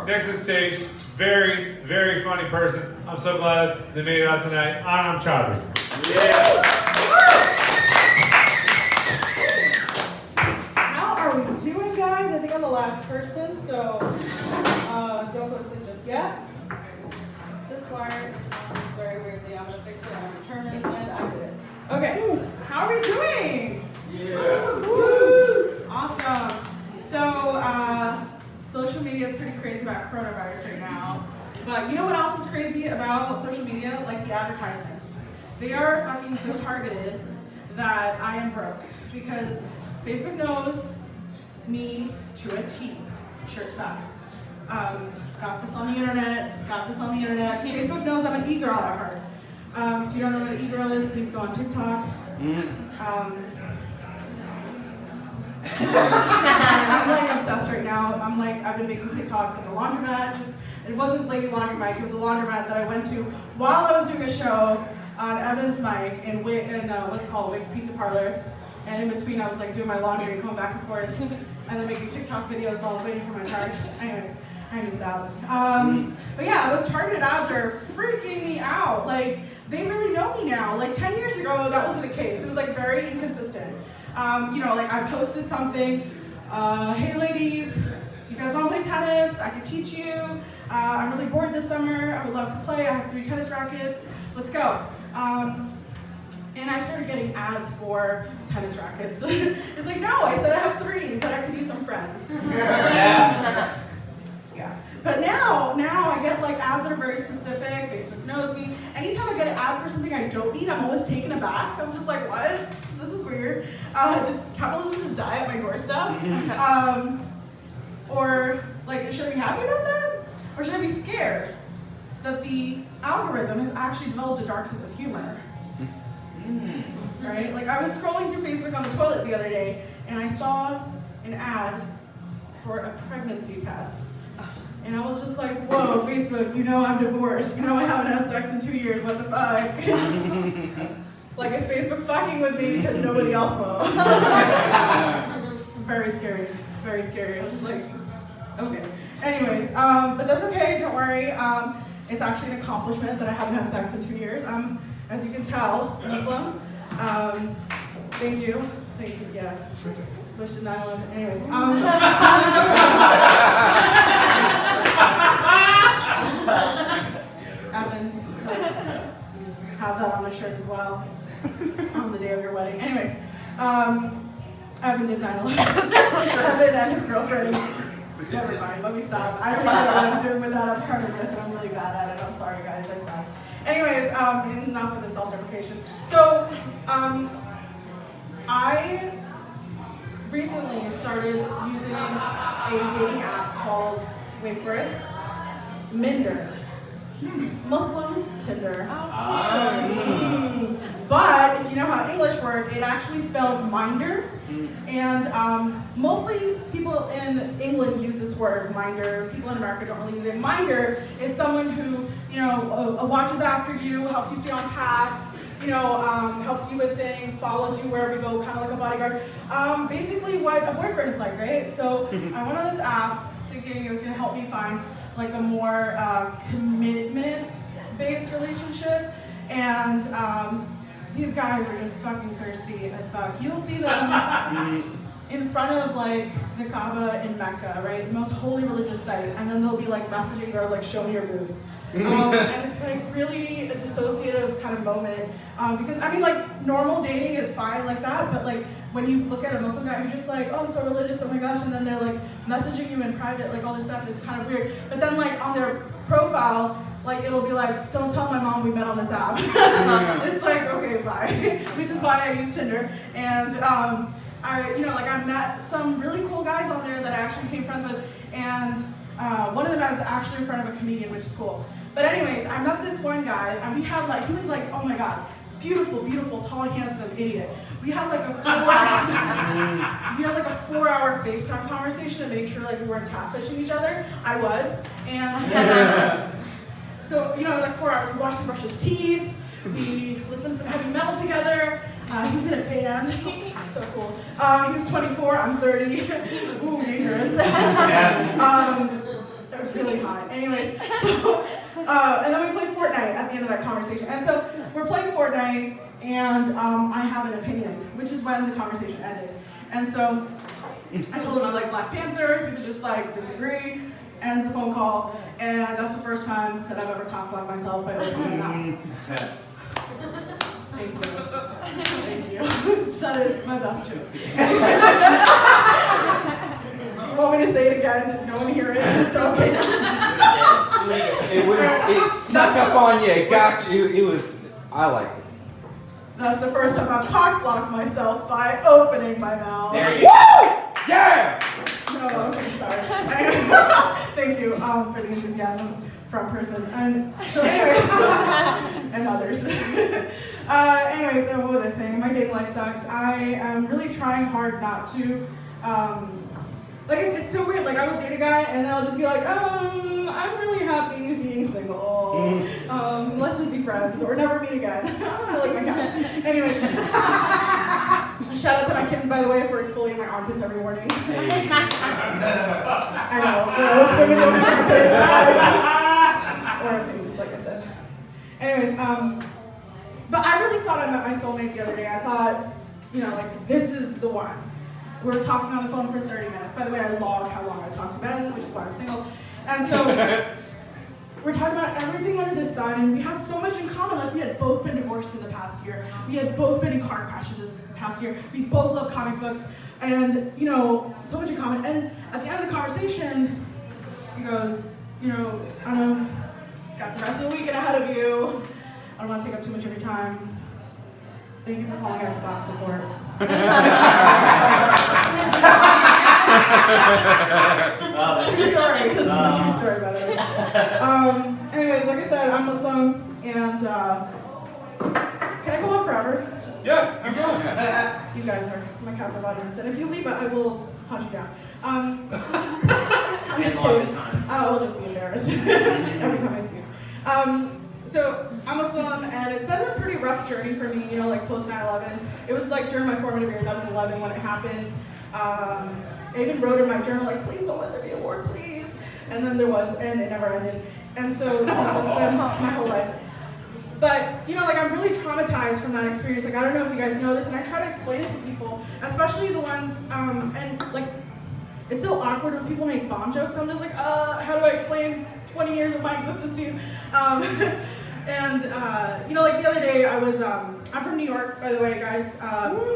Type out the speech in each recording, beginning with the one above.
next to the stage, very, very funny person. I'm so glad they made it out tonight. Annam Choudhry. Yeah. How are we doing, guys? I think I'm the last person, so don't go to sleep just yet. This wire is on very weirdly. I'm going to fix it. I'm determined, and I did it. Okay, how are we doing? Yes. Awesome. So, social media is pretty crazy about coronavirus right now. But you know what else is crazy about social media? Like the advertisements. They are fucking so targeted that I am broke. Because Facebook knows me to a T, shirt size. Got this on the internet. Facebook knows I'm an e-girl at heart. If you don't know what an e-girl is, please go on TikTok. I'm like obsessed right now. I've been making TikToks at the laundromat. It wasn't Lady Laundry Mike, it was a laundromat that I went to while I was doing a show on Evan's mic in what's called Wick's Pizza Parlor. And in between I was like doing my laundry and going back and forth and then making TikTok videos while I was waiting for my card. Anyways, I missed out. But yeah, those targeted ads are freaking me out. Like, they really know me now. Like 10 years ago, that wasn't the case. It was like very inconsistent. Like I posted something, hey ladies, do you guys want to play tennis? I can teach you. I'm really bored this summer. I would love to play. I have 3 tennis rackets. Let's go. And I started getting ads for tennis rackets. It's like, no, I said I have 3, but I could use some friends. Yeah. But now I get like ads that are very specific. Facebook knows me. Anytime I get an ad for something I don't need, I'm always taken aback. I'm just like, what? This is weird. Did capitalism just die at my doorstep? Or like, should I be happy about that? Or should I be scared that the algorithm has actually developed a dark sense of humor? Right? Like I was scrolling through Facebook on the toilet the other day and I saw an ad for a pregnancy test. And I was just like, whoa, Facebook, you know I'm divorced. You know I haven't had sex in 2 years, what the fuck? Like, is Facebook fucking with me because nobody else will? Very scary, very scary. I was just like, okay. Anyways, but that's okay, don't worry. It's actually an accomplishment that I haven't had sex in 2 years. I'm, as you can tell, Muslim. Thank you, yeah. Wish to 9/11. Anyways, Evan, so you just have that on a shirt as well on the day of your wedding. Anyways, Evan did 9/11. Evan and his girlfriend. Never mind, let me stop. I don't even know what I'm doing with that. I'm trying to riff and I'm really bad at it. I'm sorry guys, I suck. Anyways, enough of the self-deprecation. So, I recently started using a dating app called, wait for it, Minder. Muslim Tinder. But if you know how English works, it actually spells minder. And mostly people in England use this word, minder. People in America don't really use it. Minder is someone who, watches after you, helps you stay on task, helps you with things, follows you wherever you go, kind of like a bodyguard. Basically what a boyfriend is like, right? So I went on this app thinking it was gonna help me find like a more commitment-based relationship. And these guys are just fucking thirsty as fuck. You'll see them in front of like the Kaaba in Mecca, right? The most holy religious site. And then they'll be like messaging girls like, show me your boobs. And it's like really a dissociative kind of moment. Because I mean like normal dating is fine like that, but like when you look at a Muslim guy who's just like, oh, so religious, oh my gosh, and then they're like messaging you in private, like all this stuff is kind of weird. But then like on their profile, like it'll be like, don't tell my mom we met on this app. It's like, okay, bye. Which is why I use Tinder. And I met some really cool guys on there that I actually became friends with, and one of them is actually in front of a comedian, which is cool. But anyways, I met this one guy, and he was like, oh my god, beautiful, tall, handsome idiot. We had like a 4-hour FaceTime conversation to make sure like we weren't catfishing each other. I was, and so like 4 hours. We watched him brush his teeth. We listened to some heavy metal together. He's in a band. So cool. He was 24. I'm 30. Ooh, dangerous. was really hot. Anyway, so, and then we played Fortnite at the end of that conversation. And so we're playing Fortnite, and I have an opinion, which is when the conversation ended. And so I told him I like Black Panther, he would just like disagree, ends the phone call, and that's the first time that I've ever cock-blocked myself by opening my mouth. Thank you. Thank you. That is my best joke. Do you want me to say it again? No one hear it? It's okay. It snuck up on you. It got you. I liked it. That's the first time I've cock-blocked myself by opening my mouth. There you go. Woo! Yeah! No, I'm sorry. Thank you for the enthusiasm from person. And so anyway, and others. Anyways, what was I saying? My dating life sucks. I am really trying hard not to. Like, it's so weird. Like, I will date a guy and then I'll just be like, I'm really happy being single. Let's just be friends or never meet again. I like my cats. Anyway, shout out to my kittens, by the way, for exfoliating my armpits every morning. Hey. I know. Most women don't have armpits. Or opinions, like I said. Anyways, but I really thought I met my soulmate the other day. I thought, like, this is the one. We were talking on the phone for 30 minutes. By the way, I log how long I talked to Ben, which is why I'm single. And so we're talking about everything under the sun, and we have so much in common. Like, we had both been divorced in the past year. We had both been in car crashes this past year. We both love comic books, and so much in common. And at the end of the conversation, he goes, Anna, got the rest of the weekend ahead of you. I don't want to take up too much of your time. Thank you for calling out Spot Support. True story. This is a true story, by the way. Anyways, like I said, I'm Muslim, and can I go on forever? Yeah, keep going. You guys are my captive audience, and if you leave, I will hunt you down. I'm just kidding. I'll just be embarrassed every time I see you. So I'm Muslim, and it's been a pretty rough journey for me, like post 9/11. It was like during my formative years. I was 11 when it happened. I even wrote in my journal, like, please don't let there be a war, please. And then there was, and it never ended. And so that's been my whole life. But, like, I'm really traumatized from that experience. Like, I don't know if you guys know this, and I try to explain it to people, especially the ones, and, like, it's so awkward when people make bomb jokes. I'm just like, how do I explain 20 years of my existence to you? And, like the other day I was, I'm from New York, by the way, guys.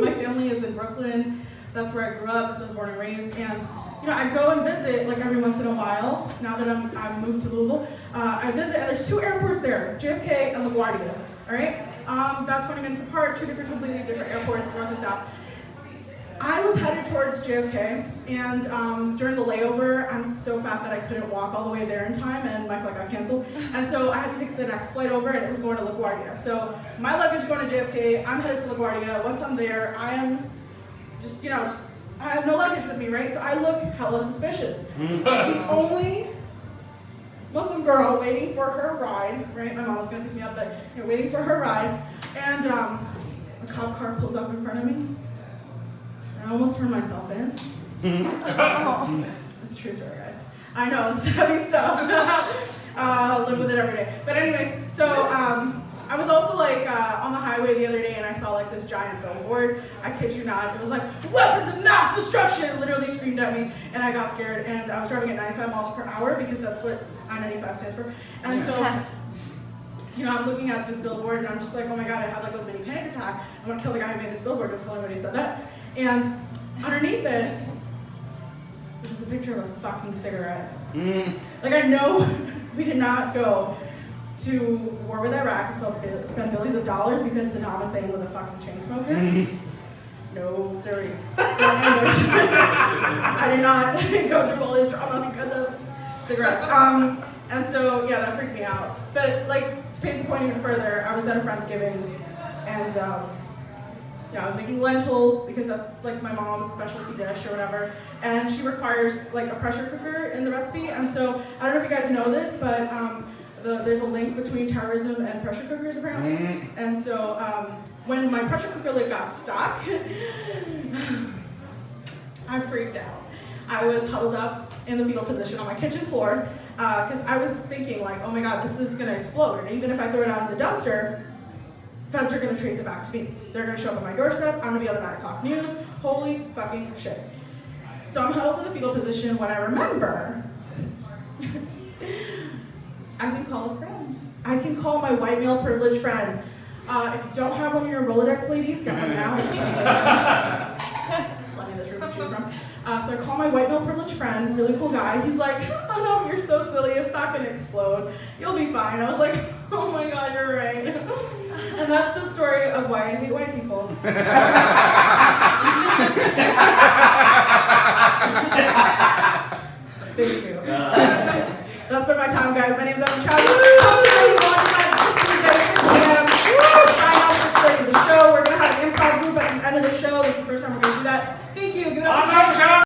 My family is in Brooklyn. That's where I grew up. That's where I was born and raised. And, I go and visit like every once in a while. Now that I've moved to Louisville, I visit, and there's 2 airports there, JFK and LaGuardia, all right? About 20 minutes apart, 2 completely different airports, north and south. I was headed towards JFK, and during the layover, I'm so fat that I couldn't walk all the way there in time, and my flight got canceled. And so I had to take the next flight over, and it was going to LaGuardia. So my luggage going to JFK, I'm headed to LaGuardia. Once I'm there, I am just, I have no luggage with me, right? So I look hella suspicious. The only Muslim girl waiting for her ride, right? My mom was gonna pick me up, but waiting for her ride, and a cop car pulls up in front of me. I almost turned myself in. It's a true story, guys. I know, it's heavy stuff. Live with it every day. But anyways, so I was also like on the highway the other day, and I saw like this giant billboard. I kid you not. It was like, weapons of mass destruction, it literally screamed at me, and I got scared, and I was driving at 95 miles per hour because that's what I-95 stands for. And so, I'm looking at this billboard, and I'm just like, oh my god, I had like a mini panic attack. I'm gonna kill the guy who made this billboard. Don't tell anybody said that. And underneath it, which is a picture of a fucking cigarette. Like, I know we did not go to war with Iraq and spend billions of dollars because Saddam Hussein was a fucking chain smoker. No, sorry. I did not go through all this drama because of cigarettes. And so, yeah, that freaked me out. But, like, to take the point even further, I was at a Friendsgiving, and I was making lentils because that's like my mom's specialty dish or whatever, and she requires like a pressure cooker in the recipe. And so I don't know if you guys know this, but there's a link between terrorism and pressure cookers apparently. And so when my pressure cooker lid got stuck, I freaked out. I was huddled up in the fetal position on my kitchen floor because I was thinking like, oh my God, this is gonna explode. And even if I throw it out in the dumpster, feds are gonna trace it back to me. They're gonna show up at my doorstep. I'm gonna be on the 9 o'clock news. Holy fucking shit. So I'm huddled in the fetal position when I remember I can call a friend. I can call my white male privileged friend. If you don't have one in your Rolodex, ladies, get one now. Funny, this room she's from. So I call my white male privileged friend, really cool guy. He's like, oh no, you're so silly. It's not gonna explode. You'll be fine. I was like, oh my God, you're right. And that's the story of why I hate white people. Thank you. That's been my time, guys. My name's Annam Choudhry. Come to me, watch my Sign up for the show. We're gonna have an improv group at the end of the show. This is the first time we're gonna do that. Thank you. Give it up for